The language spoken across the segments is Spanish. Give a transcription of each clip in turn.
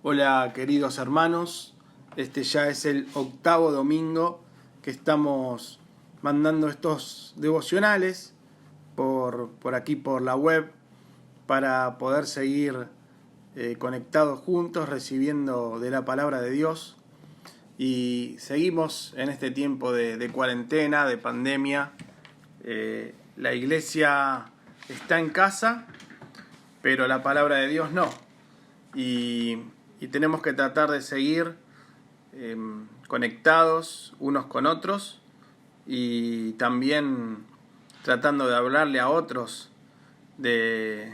Hola queridos hermanos, este ya es el 8º domingo que estamos mandando estos devocionales por aquí por la web para poder seguir conectados juntos recibiendo de la palabra de Dios, y seguimos en este tiempo de cuarentena, de pandemia. La iglesia está en casa, pero la palabra de Dios no. Y tenemos que tratar de seguir conectados unos con otros, y también tratando de hablarle a otros de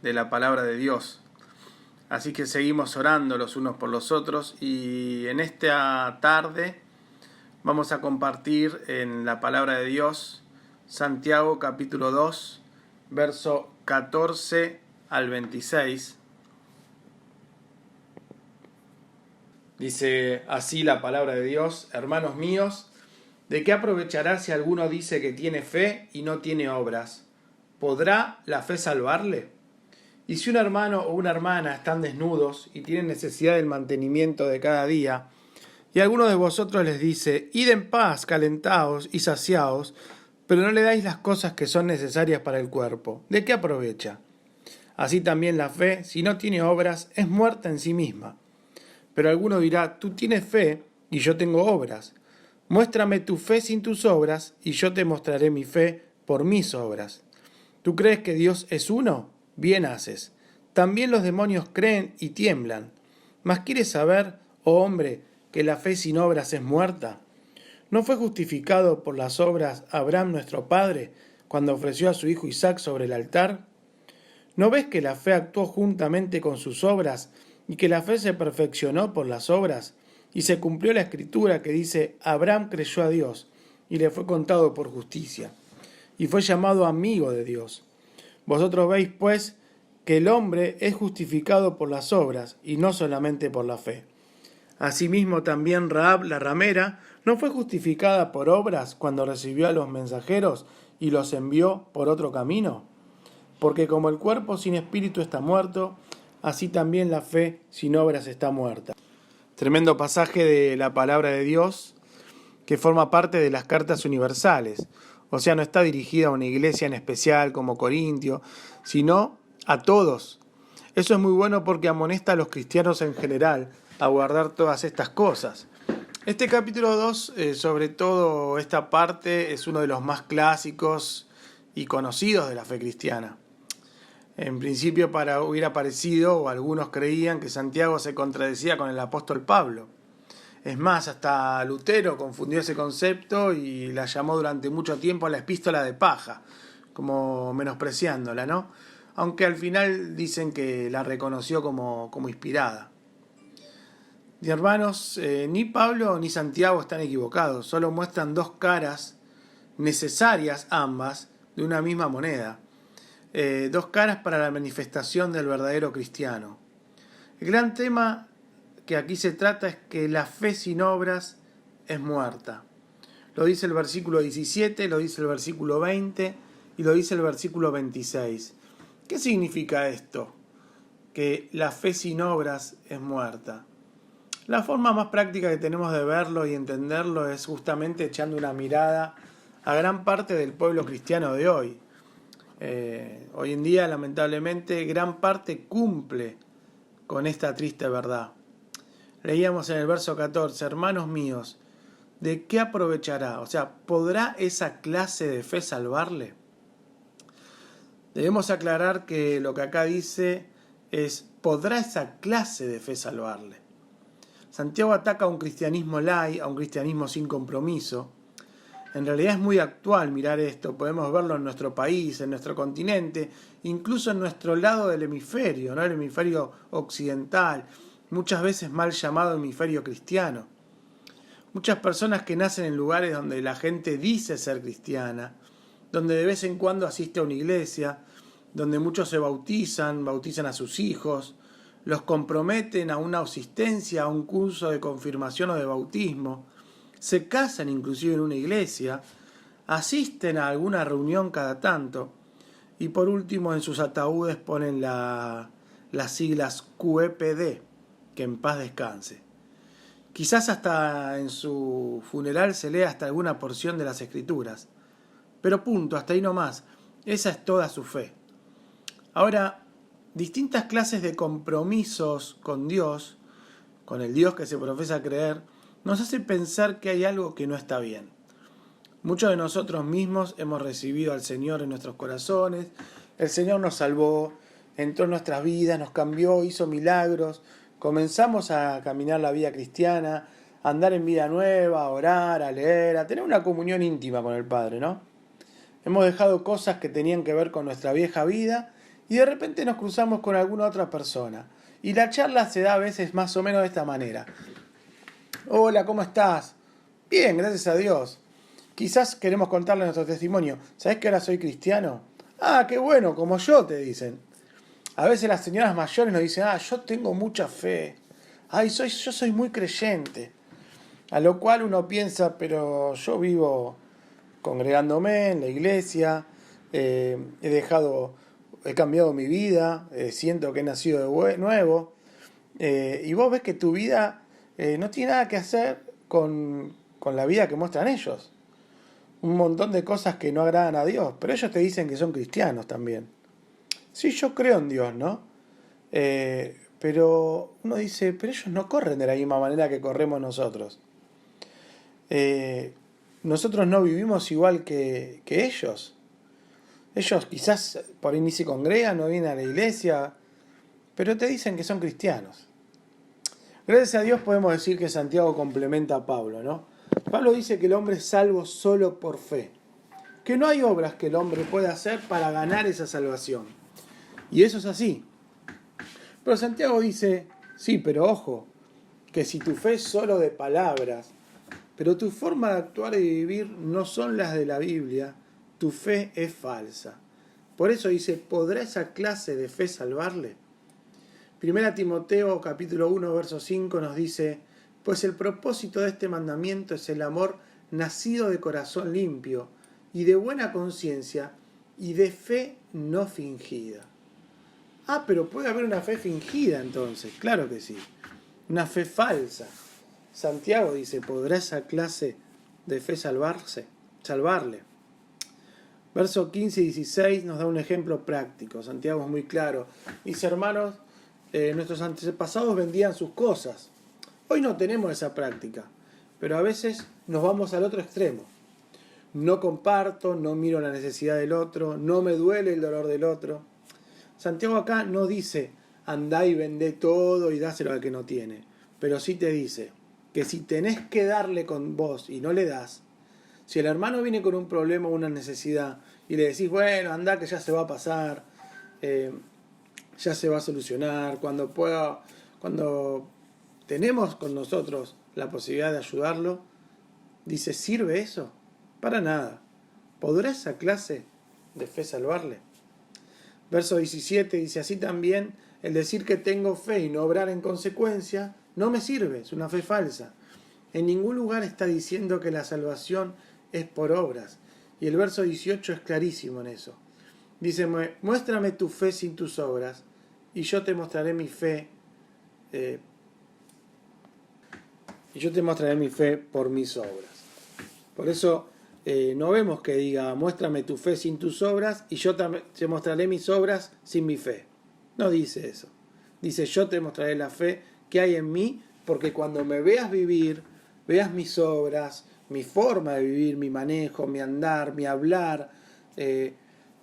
la palabra de Dios. Así que seguimos orando los unos por los otros, y en esta tarde vamos a compartir en la palabra de Dios Santiago capítulo 2, verso 14 al 26. Dice así la palabra de Dios: Hermanos míos, ¿de qué aprovechará si alguno dice que tiene fe y no tiene obras? ¿Podrá la fe salvarle? Y si un hermano o una hermana están desnudos y tienen necesidad del mantenimiento de cada día, y alguno de vosotros les dice: id en paz, calentaos y saciaos, pero no le dais las cosas que son necesarias para el cuerpo, ¿de qué aprovecha? Así también la fe, si no tiene obras, es muerta en sí misma. Pero alguno dirá: tú tienes fe y yo tengo obras. Muéstrame tu fe sin tus obras, y yo te mostraré mi fe por mis obras. ¿Tú crees que Dios es uno? Bien haces. También los demonios creen y tiemblan. ¿Mas quieres saber, oh hombre, que la fe sin obras es muerta? ¿No fue justificado por las obras Abraham nuestro padre cuando ofreció a su hijo Isaac sobre el altar? ¿No ves que la fe actuó juntamente con sus obras, y que la fe se perfeccionó por las obras? Y se cumplió la escritura que dice: Abraham creyó a Dios, y le fue contado por justicia, y fue llamado amigo de Dios. Vosotros veis, pues, que el hombre es justificado por las obras, y no solamente por la fe. Asimismo también Rahab la ramera no fue justificada por obras cuando recibió a los mensajeros y los envió por otro camino. Porque como el cuerpo sin espíritu está muerto, así también la fe sin obras está muerta. Tremendo pasaje de la palabra de Dios que forma parte de las cartas universales. O sea, no está dirigida a una iglesia en especial como Corintio, sino a todos. Eso es muy bueno porque amonesta a los cristianos en general a guardar todas estas cosas. Este capítulo 2, sobre todo esta parte, es uno de los más clásicos y conocidos de la fe cristiana. En principio hubiera parecido, o algunos creían, que Santiago se contradecía con el apóstol Pablo. Es más, hasta Lutero confundió ese concepto y la llamó durante mucho tiempo la epístola de paja, como menospreciándola, ¿no? Aunque al final dicen que la reconoció como inspirada. Y hermanos, ni Pablo ni Santiago están equivocados, solo muestran dos caras necesarias ambas de una misma moneda. Dos caras para la manifestación del verdadero cristiano. El gran tema que aquí se trata es que la fe sin obras es muerta. Lo dice el versículo 17, lo dice el versículo 20 y lo dice el versículo 26. ¿Qué significa esto? Que la fe sin obras es muerta. La forma más práctica que tenemos de verlo y entenderlo es justamente echando una mirada a gran parte del pueblo cristiano de hoy. Hoy en día, lamentablemente, gran parte cumple con esta triste verdad. Leíamos en el verso 14: hermanos míos, ¿de qué aprovechará? O sea, ¿podrá esa clase de fe salvarle? Debemos aclarar que lo que acá dice es: ¿podrá esa clase de fe salvarle? Santiago ataca a un cristianismo light, a un cristianismo sin compromiso. En realidad es muy actual mirar esto, podemos verlo en nuestro país, en nuestro continente, incluso en nuestro lado del hemisferio, ¿no? El hemisferio occidental, muchas veces mal llamado hemisferio cristiano. Muchas personas que nacen en lugares donde la gente dice ser cristiana, donde de vez en cuando asiste a una iglesia, donde muchos se bautizan a sus hijos, los comprometen a una asistencia, a un curso de confirmación o de bautismo, se casan inclusive en una iglesia, asisten a alguna reunión cada tanto, y por último en sus ataúdes ponen las siglas QEPD, que en paz descanse. Quizás hasta en su funeral se lea hasta alguna porción de las Escrituras. Pero punto, hasta ahí nomás. Esa es toda su fe. Ahora, distintas clases de compromisos con Dios, con el Dios que se profesa creer, nos hace pensar que hay algo que no está bien. Muchos de nosotros mismos hemos recibido al Señor en nuestros corazones. El Señor nos salvó, entró en nuestras vidas, nos cambió, hizo milagros. Comenzamos a caminar la vida cristiana, a andar en vida nueva, a orar, a leer, a tener una comunión íntima con el Padre, ¿no? Hemos dejado cosas que tenían que ver con nuestra vieja vida y de repente nos cruzamos con alguna otra persona. Y la charla se da a veces más o menos de esta manera. Hola, ¿cómo estás? Bien, gracias a Dios. Quizás queremos contarle nuestro testimonio. ¿Sabés que ahora soy cristiano? Ah, qué bueno, como yo, te dicen. A veces las señoras mayores nos dicen, yo tengo mucha fe. Yo soy muy creyente. A lo cual uno piensa, pero yo vivo congregándome en la iglesia, he cambiado mi vida, siento que he nacido de nuevo. Y vos ves que tu vida no tiene nada que hacer con la vida que muestran ellos. Un montón de cosas que no agradan a Dios, pero ellos te dicen que son cristianos también. Sí, yo creo en Dios, ¿no? Pero uno dice, pero ellos no corren de la misma manera que corremos nosotros. Nosotros no vivimos igual que ellos. Ellos quizás por ahí ni se congregan, no vienen a la iglesia, pero te dicen que son cristianos. Gracias a Dios podemos decir que Santiago complementa a Pablo, ¿no? Pablo dice que el hombre es salvo solo por fe, que no hay obras que el hombre pueda hacer para ganar esa salvación. Y eso es así. Pero Santiago dice, sí, pero ojo, que si tu fe es solo de palabras, pero tu forma de actuar y vivir no son las de la Biblia, tu fe es falsa. Por eso dice, ¿podrá esa clase de fe salvarle? 1 Timoteo capítulo 1, verso 5 nos dice, pues el propósito de este mandamiento es el amor nacido de corazón limpio y de buena conciencia y de fe no fingida. Pero puede haber una fe fingida entonces, claro que sí, una fe falsa. Santiago dice, ¿podrá esa clase de fe salvarle? Verso 15 y 16 nos da un ejemplo práctico. Santiago es muy claro. Dice, hermanos, nuestros antepasados vendían sus cosas. Hoy no tenemos esa práctica, pero a veces nos vamos al otro extremo. No comparto, no miro la necesidad del otro, no me duele el dolor del otro. Santiago acá no dice, andá y vendé todo y dáselo al que no tiene, pero sí te dice que si tenés que darle con vos y no le das, si el hermano viene con un problema o una necesidad y le decís, bueno, andá que ya se va a pasar, ya se va a solucionar, cuando tenemos con nosotros la posibilidad de ayudarlo, dice, ¿sirve eso? Para nada. ¿Podrá esa clase de fe salvarle? Verso 17 dice, así también el decir que tengo fe y no obrar en consecuencia no me sirve, es una fe falsa. En ningún lugar está diciendo que la salvación es por obras. Y el verso 18 es clarísimo en eso. Dice, muéstrame tu fe sin tus obras y yo te mostraré mi fe por mis obras. Por eso no vemos que diga, muéstrame tu fe sin tus obras y yo te mostraré mis obras sin mi fe. No dice eso. Dice, yo te mostraré la fe que hay en mí, porque cuando me veas vivir, veas mis obras, mi forma de vivir, mi manejo, mi andar, mi hablar,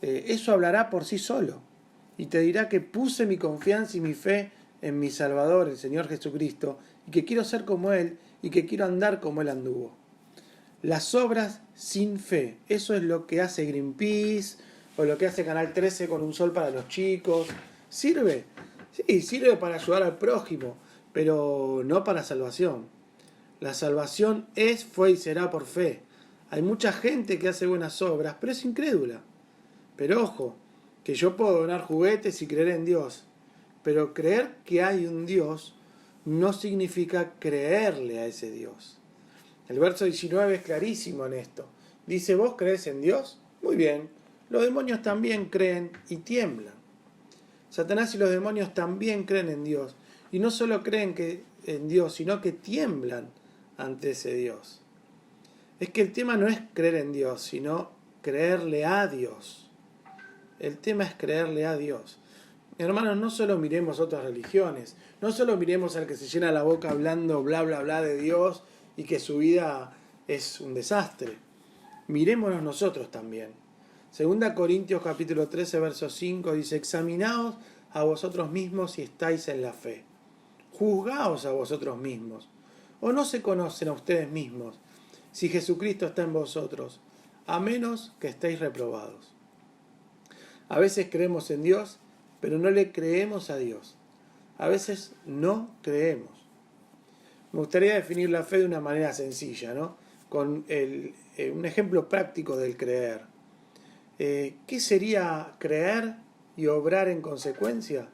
eso hablará por sí solo. Y te dirá que puse mi confianza y mi fe en mi Salvador, el Señor Jesucristo, y que quiero ser como Él y que quiero andar como Él anduvo. Las obras sin fe, eso es lo que hace Greenpeace o lo que hace Canal 13 con un sol para los chicos. ¿Sirve? Sí, sirve para ayudar al prójimo, pero no para salvación. La salvación fue y será por fe. Hay mucha gente que hace buenas obras, pero es incrédula. Pero ojo, que yo puedo donar juguetes y creer en Dios, pero creer que hay un Dios no significa creerle a ese Dios. El verso 19 es clarísimo en esto. Dice, ¿vos crees en Dios? Muy bien, los demonios también creen y tiemblan. Satanás y los demonios también creen en Dios. Y no solo creen en Dios, sino que tiemblan ante ese Dios. Es que el tema no es creer en Dios, sino creerle a Dios. El tema es creerle a Dios. Hermanos, no solo miremos otras religiones, no solo miremos al que se llena la boca hablando bla bla bla de Dios y que su vida es un desastre. Mirémonos nosotros también. Segunda Corintios capítulo 13, verso 5 dice: examinaos a vosotros mismos si estáis en la fe. Juzgaos a vosotros mismos. ¿O no se conocen a ustedes mismos si Jesucristo está en vosotros, a menos que estéis reprobados? A veces creemos en Dios, pero no le creemos a Dios. A veces no creemos. Me gustaría definir la fe de una manera sencilla, ¿no? Con un ejemplo práctico del creer. ¿Qué sería creer y obrar en consecuencia?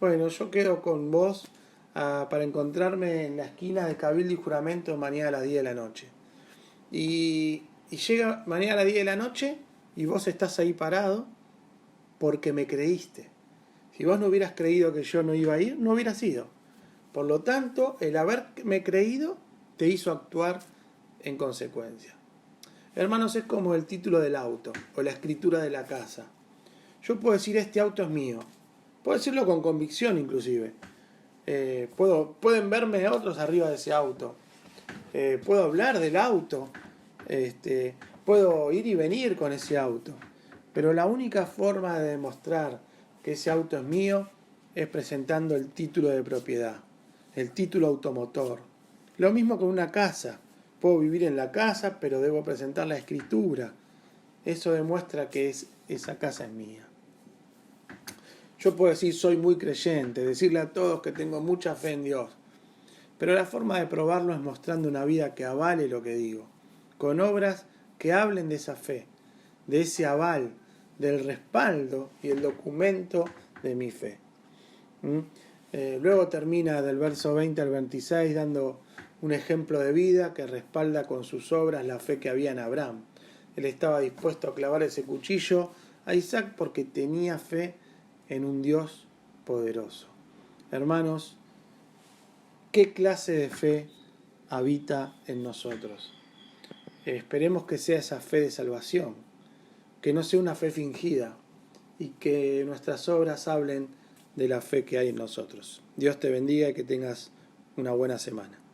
Bueno, yo quedo con vos para encontrarme en la esquina de Cabildo y Juramento mañana a las 10 de la noche. Y llega mañana a las 10 de la noche y vos estás ahí parado porque me creíste. Si vos no hubieras creído que yo no iba a ir, no hubieras ido. Por lo tanto, el haberme creído te hizo actuar en consecuencia. Hermanos, es como el título del auto o la escritura de la casa. Yo puedo decir: este auto es mío. Puedo decirlo con convicción inclusive. Pueden verme otros arriba de ese auto. Puedo hablar del auto. Puedo ir y venir con ese auto. Pero la única forma de demostrar que ese auto es mío es presentando el título de propiedad, el título automotor. Lo mismo con una casa. Puedo vivir en la casa, pero debo presentar la escritura. Eso demuestra que esa casa es mía. Yo puedo decir: soy muy creyente, decirle a todos que tengo mucha fe en Dios. Pero la forma de probarlo es mostrando una vida que avale lo que digo, con obras que hablen de esa fe, de ese aval, del respaldo y el documento de mi fe. Luego termina del verso 20 al 26 dando un ejemplo de vida que respalda con sus obras la fe que había en Abraham. Él estaba dispuesto a clavar ese cuchillo a Isaac porque tenía fe en un Dios poderoso. Hermanos, ¿qué clase de fe habita en nosotros? Esperemos que sea esa fe de salvación, que no sea una fe fingida y que nuestras obras hablen de la fe que hay en nosotros. Dios te bendiga y que tengas una buena semana.